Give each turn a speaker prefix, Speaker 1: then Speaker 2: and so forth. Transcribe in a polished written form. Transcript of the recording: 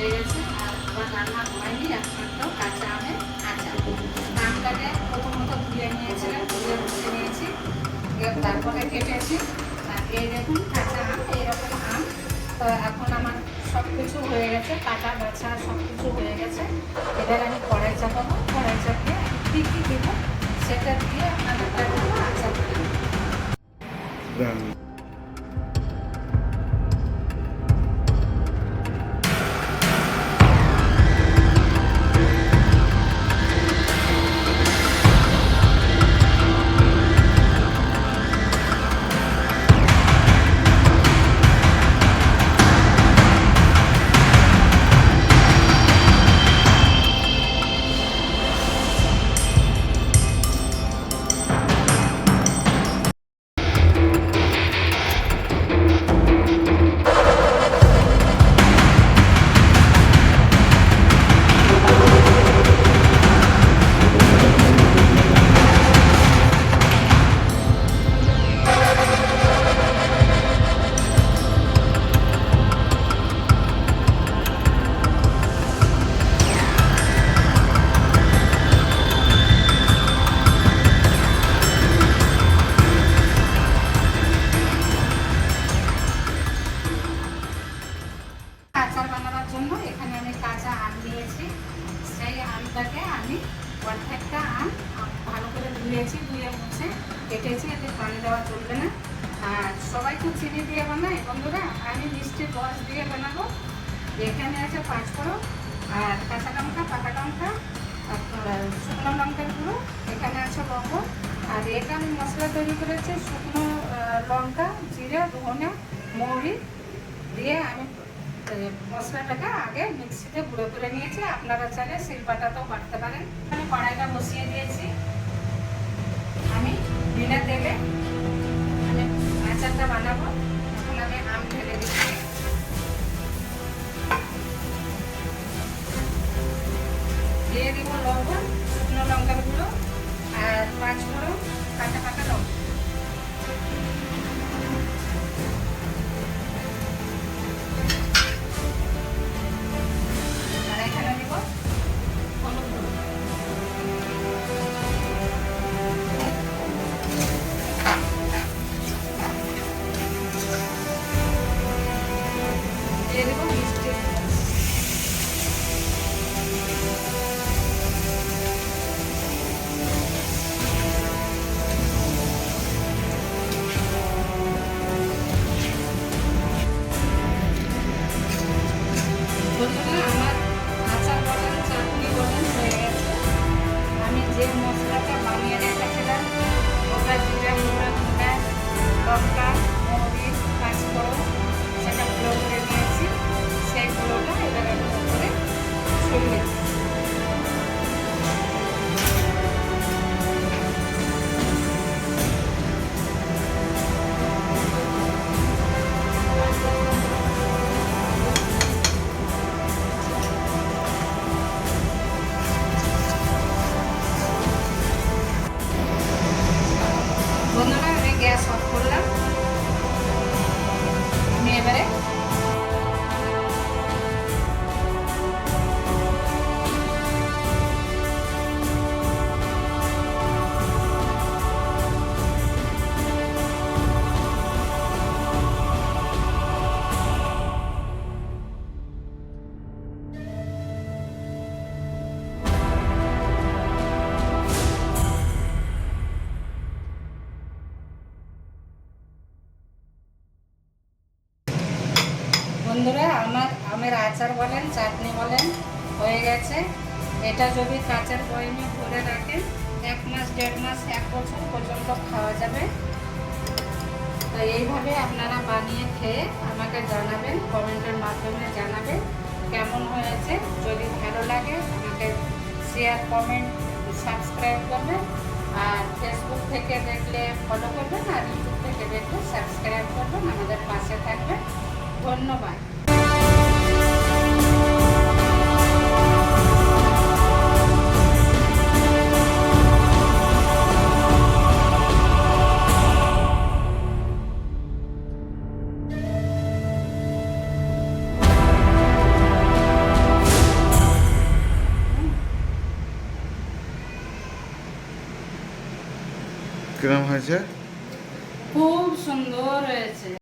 Speaker 1: হয়ে গেছে। আর আবার রান্না হয়নি, একমাত্র কাঁচা আমের আচার। আমটাকে প্রথমত ধুয়ে নিয়েছিলাম, ধুয়ে মুছে নিয়েছি, তারপরে কেটেছি। আর এই দেখুন কাঁচা আম, এইরকম আম। তো এখন আমার সব কিছু হয়ে গেছে, কাটা বাছা সব কিছু হয়ে গেছে। এবার আমি কড়াই চাপাবো, কড়াই চাপিয়ে আমি কী কী দেবো সেটা দিয়ে আপনাদের দেখাবো আচার বানাবো। আচার বানানোর জন্য এখানে আমি কাঁচা আম নিয়েছি। সেই আমটাকে আমি অর্ধেকটা আম ভালো করে ধুয়েছি, ধুয়ে মুছে কেটেছি, এতে পানি দেওয়া চলবে না। আর সবাই তো চিনি দিয়ে বানায় বন্ধুরা, আমি মিষ্টির রস দিয়ে বানাবো। এখানে আছে 5 ফোড়ন আর কাঁচা লঙ্কা, পাকা লঙ্কা, শুকনো লঙ্কার গুঁড়ো, এখানে আছে লবণ। আর এটা আমি মশলা তৈরি করেছি শুকনো লঙ্কা, জিরে, ধনে, মৌরি দিয়ে আমি মশলাটাকে আগে মিক্সিতে গুঁড়ো করে নিয়েছি। আপনারা চাইলে শিলপাটাতেও বাটতে পারেন। আমি কড়াইটা বসিয়ে দিয়েছি। আমি বিনা তেলে আমি আচারটা বানাবো। এখন আমি আম ঢেলে দিচ্ছি, দিয়ে দিব লবণ, শুকনো লঙ্কার গুঁড়ো আর 5 ফোড়ন, কাঁচা পাকা লঙ্কা। আর এখানে দিব হলুদ গুঁড়ো। দিয়ে দেবো মিষ্টি। বন্ধুরা আমার আচার বলেন, চাটনি বলেন হয়ে গেছে। আমি যে মশলাটা বানিয়ে রেখেছিলাম, ওটা জিরা গুঁড়ো, ধনে, লঙ্কা, মরিচ, পাঁচফোড়ন, সেটা গুঁড়ো করে নিয়েছি। সেই গুঁড়োটা এবার আমি করে ছড়িয়েছি। বন্ধুরা আমি গ্যাস অফ করলাম। আমি এবারে বন্ধুরা আমার আমের আচার বলেন, চাটনি বলেন হয়ে গেছে। এটা যদি কাঁচের বয়মে ভরে রাখেন 1 মাস, 1.5 মাস, 1 বছর পর্যন্ত খাওয়া যাবে। তো এইভাবে আপনারা বানিয়ে খেয়ে আমাকে জানাবেন, কমেন্টের মাধ্যমে জানাবেন কেমন হয়েছে। যদি ভালো লাগে আমাকে শেয়ার, কমেন্ট, সাবস্ক্রাইব করবেন। আর ফেসবুক থেকে দেখলে ফলো করবেন, আর ইউটিউব থেকে দেখলে সাবস্ক্রাইব করবেন। আমাদের পাশে থাকবেন। ধন্যবাদ।
Speaker 2: কিরম হয়েছে?
Speaker 1: খুব সুন্দর হয়েছে।